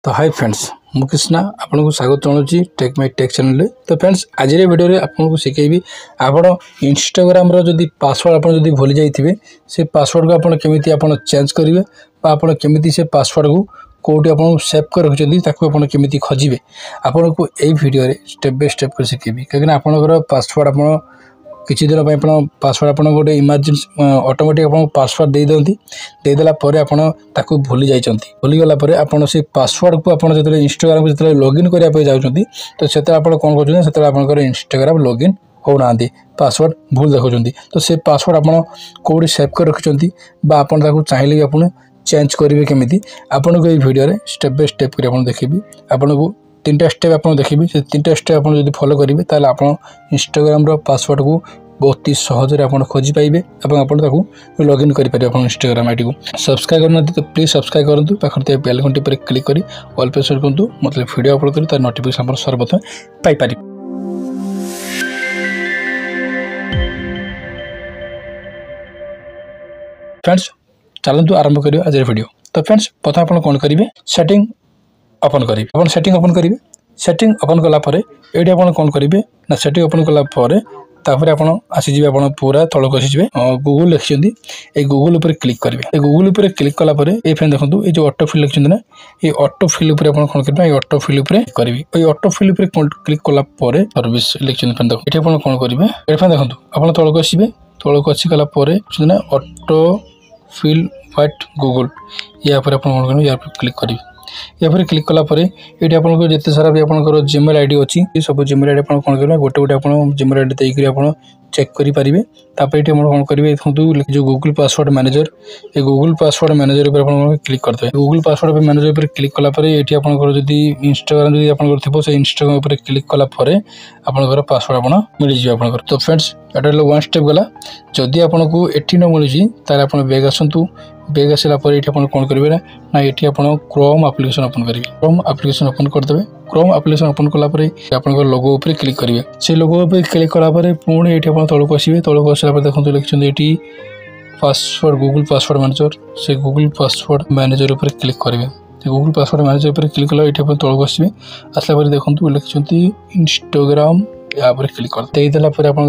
तो hi friends मु कृष्णा आपको स्वागत जनाऊँगी टेक माई टेक चैनल। तो फ्रेंड्स आज वीडियो रे आपको शिखेबी आप इंस्टाग्राम जदि पासवर्ड आप भूली जाइए से पासवर्ड को आप केमी आप चेंज करेंगे आप केमी से पासवर्ड को कौटी आप सेव कर रखिंट केमी खोजे आपन को यही वीडियो स्टेप बाय स्टेप कर शिखेबी कहीं आपंकर पासवर्ड आप किसी दिन पासवर्ड आप गोटे इमरजेंसी ऑटोमेटिक आप पासवर्ड दे दिंती देदेला आप भूली जाइए भूलीगला आप से पासवर्ड को आप जो इंस्टाग्राम को लॉगिन करने जाऊँगी तो से कौन कर इंस्टाग्राम लॉगिन होना पासवर्ड भूल देखुं तो से पासवर्ड आप कौटी सेव कर रखिंट चाहिए भी आप चेंज करेंगे केमी आपन को वीडियो स्टेप बाय स्टेप कर देखी आपन को 3टा स्टेप आप देखी से 3टा स्टेप आप फॉलो करेंगे ताल आप इंस्टाग्राम पासवर्ड को बहुत ही सहज आप खोजी पाइबे और लॉगिन करेंगे आप इंस्टाग्राम आईडी को सब्सक्राइब करना तो प्लीज सब्सक्राइब करूँ पाखे बेल घंटी पर क्लिक कर ऑल पे सेट करूँ मतलब वीडियो अपलोड करूँ तार नोटिफिकेशन आप सर्वप्रथम पाइपर। फ्रेंड्स चलतु आरंभ करिए आज वीडियो। तो फ्रेंड्स प्रथम आप कौन करेंगे सेटिंग ओपन करेंगे आप सेटिंग ओपन करेंगे सेटिंग ओपन कलापर ये आप कौन करेंगे ना सेटिंग ओपन कलापर तापर आप आसीजे आप पूरा तलक आसीजे गूगल लिखिं ये गूगल उपर क्लिक करेंगे गूगल उपर क्लिक कलापर ये फ्रेंड देखो ये जो ऑटो फिल लिखिं ना ये ऑटो फिल उपर आप कौन करेंगे ये ऑटो फिल उपर करेंगे ये ऑटो फिल उपर क्लिक कलापर सर्विस लिखिं फ्रेंड देखो ये आप कौन करेंगे ये फ्रेंड देखो आप तलक आसवे तलक आसीगलापर ऑटो फिल व्हाट गूगल या पर आप कौन करेंगे या क्लिक करेंगे या फिर क्लिक कलापर ये आपको जिते सारा भी आपंकर जीमेल आईडी अच्छी सब जीमेल आईडी आप कौन करेंगे गोटे गोटे आप जीमेल आईडी देकर आप चेक करेंगे तापर ये कौन करेंगे देखो जो गूगल पासवर्ड मैनेजर ये गूगल पासवर्ड मैनेजर पर आप क्लिक करते गूगल पासवर्ड मैनेजर पर क्लिक कलापर ये आपंकर इंस्टाग्राम जब आप से इंस्टाग्राम पर क्लिक कलापर आपंकर पासवर्ड आप मिल जाए आप। तो फ्रेंड्स एटा वन स्टेप गला जदि आपको एटी न मिलूँ तार आप बैग आसतु बैग आसला ये कौन करेंगे ना ये क्रोम एप्लिकेशन ओपन करेंगे क्रोम एप्लिकेशन ओपन करदे क्रोम एप्लिकेशन ओपन कलापर आप लोगो उपर क्लिक करेंगे से लोगो उपर क्लिक कलापर पुणी ये तलक आसवे तलक आसला देखते लिखिं ये पासवर्ड गूगल पासवर्ड मैनेजर से गूगल पासवर्ड मैनेजर उपर क्लिक करेंगे गूगल पासवर्ड मैनेजर पर क्लिक कला ये तलक आसवे आसला देखो लिखिं इंस्टाग्राम या क्लिक करदेला ओपन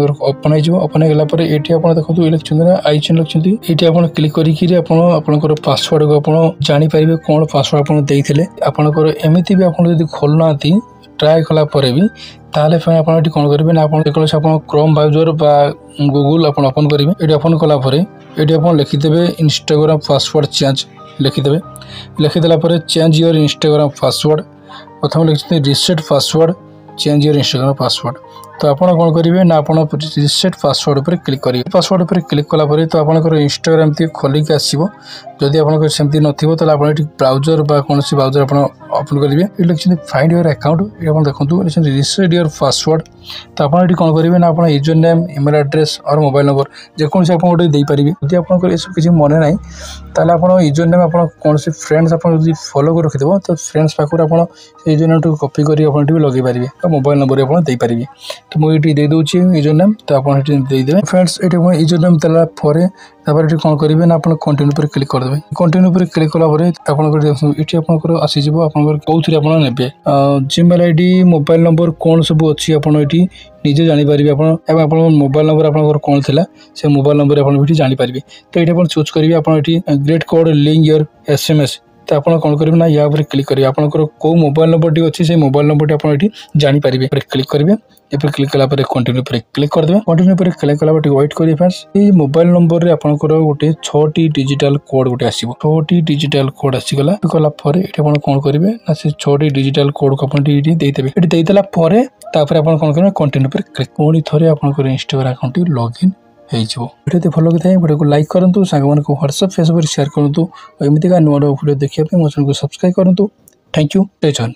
हो ओपन होगापर ये देखो ये लिखिं ना आईचन लिखिं ये आप क्लिक कर पासवर्ड को आप जापर कौन पासवर्ड आप देते आपंकर एमती भी आप खोलना ट्राए कलापर भी ताले आप कौन करेंगे ना आप क्रोम ब्राउजर गूगल आप ओपन करेंगे ये ओपन कलापर ये आप लिखिदेवे इंस्टाग्राम पासवर्ड चेंज लिखिदेला चेंज योर इंस्टाग्राम पासवर्ड प्रथम लिखते reset password change your Instagram password तो आप कौन करेंगे ना आप रिसेट पासवर्ड पर क्लिक करेंगे पासवर्ड पर क्लिक कलापर तो आप इंस्टाग्राम खोलिक आसो जदि आपमती नथिबो तो आप ब्राउजर कौन ब्राउजर आप ओपन करेंगे ये लिखिं फाइंड योर अकाउंट ये देखो रिसेट योर पासवर्ड तो आप कौन करेंगे ना आप यूजर नेम ईमेल एड्रेस और मोबाइल नंबर जेकोसी आप गोटे देपारे जब आप किसी मन ना ताल आप यूजर नेम आप कौन फ्रेंड्स आप फॉलो कर रखिदेव तो फ्रेंड्स पाखर आप यूजर नेम कॉपी कर लगे पारे मोबाइल नंबर आप देपारे तो मुझे दे दूसरी यूजर नेम तो आप देदेवे फ्रेंड्स ये यूजर नेम देलापर ये कौन करेंगे ना आप कंटिन्यू पर क्लिक करदे कंटिन्यू पर क्लिक कलापर ये आपंकर आसीज कौन आपने जीमेल आईडी मोबाइल नंबर कौन सब अच्छी आप निजे जानीपारे आप मोबाइल नंबर आप कौन थी से मोबाइल नंबर आप जानीपारे तो ये आप चूज करेंगे आप great code link your SMS तो आप कौन करेंगे ना या क्लिक करेंगे आपंकर कौ मोबाइल नंबर टी अच्छी से मोबाइल नंबर आप जानीपारे क्लिक करेंगे ये क्लिक कलापर कंटिन्यू पर क्लिक करदे कंटिन्यू पर क्लिक कलापर वेट करेंगे फ्रेंड्स ये मोबाइल नंबर रे आपंकर गोटे 6टी डिजिटल कोड गोटे आसो 6टी डिजिटल कोड आसीगला कलापर ये कौन करेंगे ना से 6टी डिजिटल कोड को देदेवे ये देदेला तापर आप कौन करेंगे कंटिन्यू पर क्लिक पुणी थे आपंकर इंस्टाग्राम अकाउंट लॉगिन वीडियो भल लगी था वीडियो को लाइक करूँ सांग को व्हाट्सएप फेसबुक शेयर करूँ एमती नुआ नुआ वीडियो देखिए मो चैनल को सब्सक्राइब करूँ। थैंक यू जय जगन्नाथ।